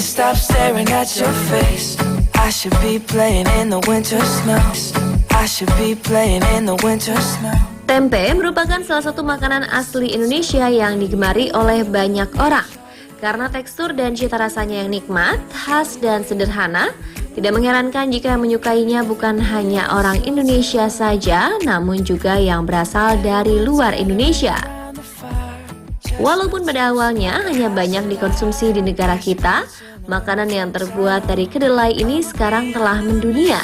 can't stop staring at your face. I should be playing in the winter snow. I should be playing in the winter snow. Tempe merupakan salah satu makanan asli Indonesia yang digemari oleh banyak orang. Karena tekstur dan cita rasanya yang nikmat, khas dan sederhana, tidak mengherankan jika yang menyukainya bukan hanya orang Indonesia saja, namun juga yang berasal dari luar Indonesia. Walaupun pada awalnya hanya banyak dikonsumsi di negara kita, makanan yang terbuat dari kedelai ini sekarang telah mendunia.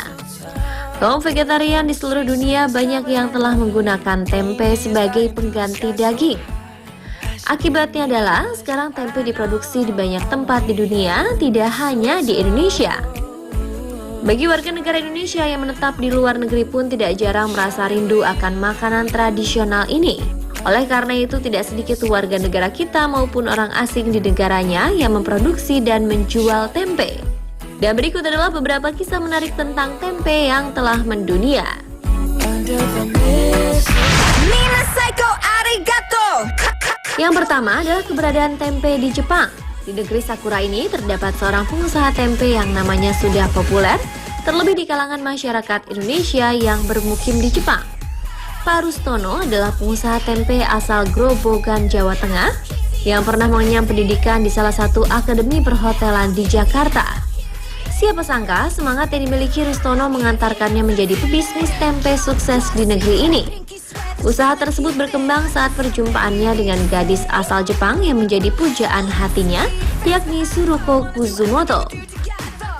Kaum vegetarian di seluruh dunia banyak yang telah menggunakan tempe sebagai pengganti daging. Akibatnya adalah sekarang tempe diproduksi di banyak tempat di dunia, tidak hanya di Indonesia. Bagi warga negara Indonesia yang menetap di luar negeri pun tidak jarang merasa rindu akan makanan tradisional ini. Oleh karena itu, tidak sedikit warga negara kita maupun orang asing di negaranya yang memproduksi dan menjual tempe. Dan berikut adalah beberapa kisah menarik tentang tempe yang telah mendunia. Yang pertama adalah keberadaan tempe di Jepang. Di negeri Sakura ini terdapat seorang pengusaha tempe yang namanya sudah populer, terlebih di kalangan masyarakat Indonesia yang bermukim di Jepang. Pak Rustono adalah pengusaha tempe asal Grobogan, Jawa Tengah, yang pernah mengenyam pendidikan di salah satu akademi perhotelan di Jakarta. Siapa sangka semangat yang dimiliki Rustono mengantarkannya menjadi pebisnis tempe sukses di negeri ini. Usaha tersebut berkembang saat perjumpaannya dengan gadis asal Jepang yang menjadi pujaan hatinya, yakni Suruko Kuzumoto.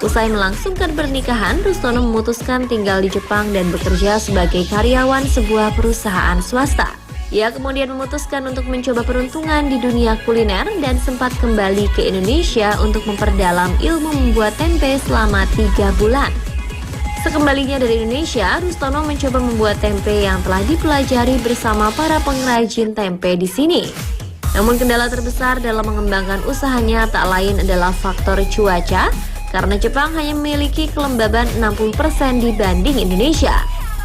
Usai melangsungkan pernikahan, Rustono memutuskan tinggal di Jepang dan bekerja sebagai karyawan sebuah perusahaan swasta. Ia kemudian memutuskan untuk mencoba peruntungan di dunia kuliner dan sempat kembali ke Indonesia untuk memperdalam ilmu membuat tempe selama 3 bulan. Sekembalinya dari Indonesia, Rustono mencoba membuat tempe yang telah dipelajari bersama para pengrajin tempe di sini. Namun kendala terbesar dalam mengembangkan usahanya tak lain adalah faktor cuaca, karena Jepang hanya memiliki kelembaban 60% dibanding Indonesia.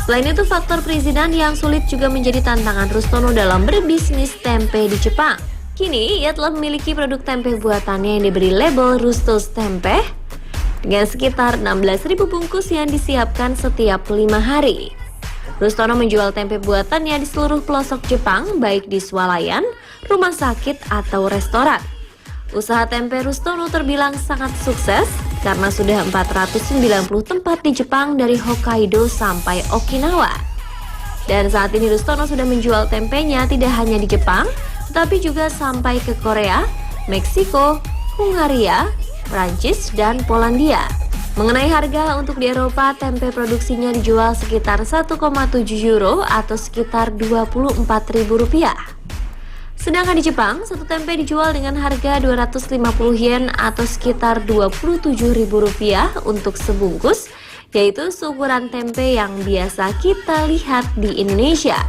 Selain itu, faktor perizinan yang sulit juga menjadi tantangan Rustono dalam berbisnis tempe di Jepang. Kini, ia telah memiliki produk tempe buatannya yang diberi label Rusto's Tempe, dengan sekitar 16.000 bungkus yang disiapkan setiap 5 hari. Rustono menjual tempe buatannya di seluruh pelosok Jepang, baik di swalayan, rumah sakit, atau restoran. Usaha tempe Rustono terbilang sangat sukses karena sudah 490 tempat di Jepang dari Hokkaido sampai Okinawa. Dan saat ini Rustono sudah menjual tempenya tidak hanya di Jepang, tetapi juga sampai ke Korea, Meksiko, Hungaria, Prancis, dan Polandia. Mengenai harga untuk di Eropa, tempe produksinya dijual sekitar 1,7 euro atau sekitar Rp24.000. Sedangkan di Jepang, satu tempe dijual dengan harga 250 yen atau sekitar Rp27.000 untuk sebungkus, yaitu seukuran tempe yang biasa kita lihat di Indonesia.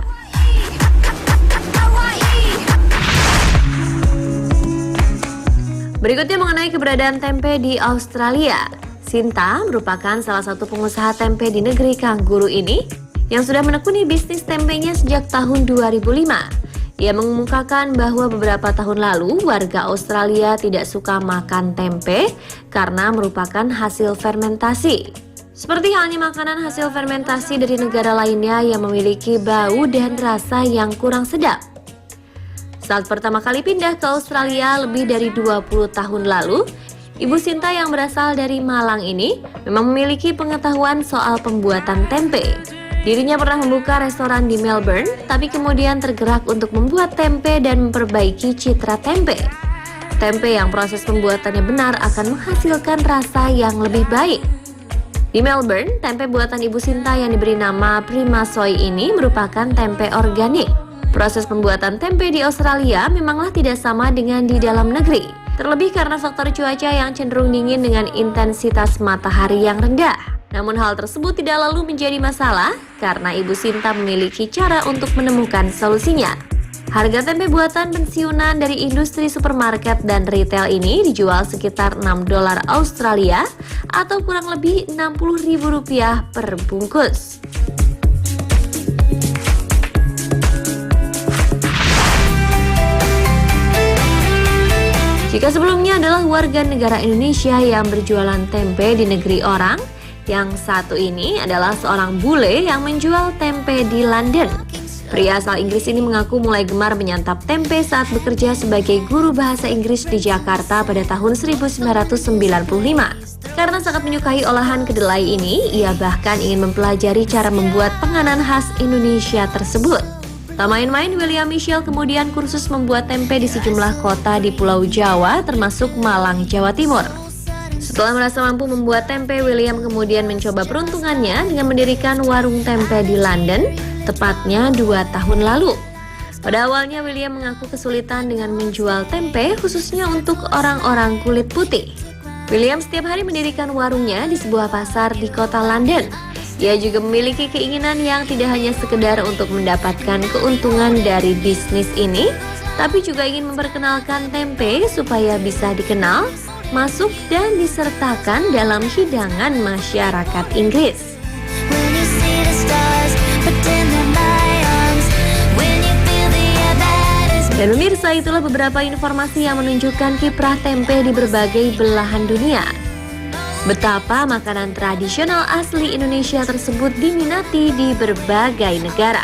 Berikutnya mengenai keberadaan tempe di Australia. Sinta merupakan salah satu pengusaha tempe di negeri Kangguru ini yang sudah menekuni bisnis tempenya sejak tahun 2005. Ia mengemukakan bahwa beberapa tahun lalu warga Australia tidak suka makan tempe karena merupakan hasil fermentasi. Seperti halnya makanan hasil fermentasi dari negara lainnya yang memiliki bau dan rasa yang kurang sedap. Saat pertama kali pindah ke Australia lebih dari 20 tahun lalu, Ibu Sinta yang berasal dari Malang ini memang memiliki pengetahuan soal pembuatan tempe. Dirinya pernah membuka restoran di Melbourne, tapi kemudian tergerak untuk membuat tempe dan memperbaiki citra tempe. Tempe yang proses pembuatannya benar akan menghasilkan rasa yang lebih baik. Di Melbourne, tempe buatan Ibu Sinta yang diberi nama Prima Soy ini merupakan tempe organik. Proses pembuatan tempe di Australia memanglah tidak sama dengan di dalam negeri, terlebih karena faktor cuaca yang cenderung dingin dengan intensitas matahari yang rendah. Namun hal tersebut tidak lalu menjadi masalah karena Ibu Sinta memiliki cara untuk menemukan solusinya. Harga tempe buatan pensiunan dari industri supermarket dan retail ini dijual sekitar $6 Australia atau kurang lebih Rp60.000 per bungkus. Jika sebelumnya adalah warga negara Indonesia yang berjualan tempe di negeri orang, yang satu ini adalah seorang bule yang menjual tempe di London. Pria asal Inggris ini mengaku mulai gemar menyantap tempe saat bekerja sebagai guru bahasa Inggris di Jakarta pada tahun 1995. Karena sangat menyukai olahan kedelai ini, ia bahkan ingin mempelajari cara membuat penganan khas Indonesia tersebut. Tak main-main, William Michelle kemudian kursus membuat tempe di sejumlah kota di Pulau Jawa, termasuk Malang, Jawa Timur. Setelah merasa mampu membuat tempe, William kemudian mencoba peruntungannya dengan mendirikan warung tempe di London, tepatnya 2 tahun lalu. Pada awalnya, William mengaku kesulitan dengan menjual tempe, khususnya untuk orang-orang kulit putih. William setiap hari mendirikan warungnya di sebuah pasar di kota London. Ia juga memiliki keinginan yang tidak hanya sekedar untuk mendapatkan keuntungan dari bisnis ini, tapi juga ingin memperkenalkan tempe supaya bisa dikenal, masuk dan disertakan dalam hidangan masyarakat Inggris. Dan pemirsa, itulah beberapa informasi yang menunjukkan kiprah tempe di berbagai belahan dunia. Betapa makanan tradisional asli Indonesia tersebut diminati di berbagai negara.